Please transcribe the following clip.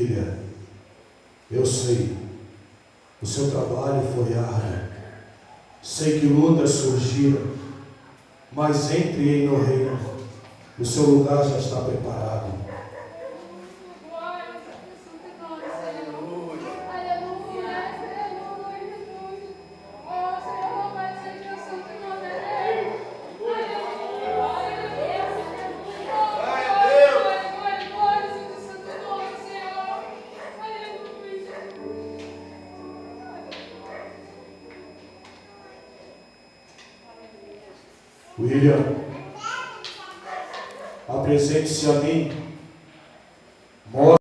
Filha, eu sei, o seu trabalho foi árduo. Sei que lutas surgiram, mas entre aí no reino. O seu lugar já está preparado. William, apresente-se a mim.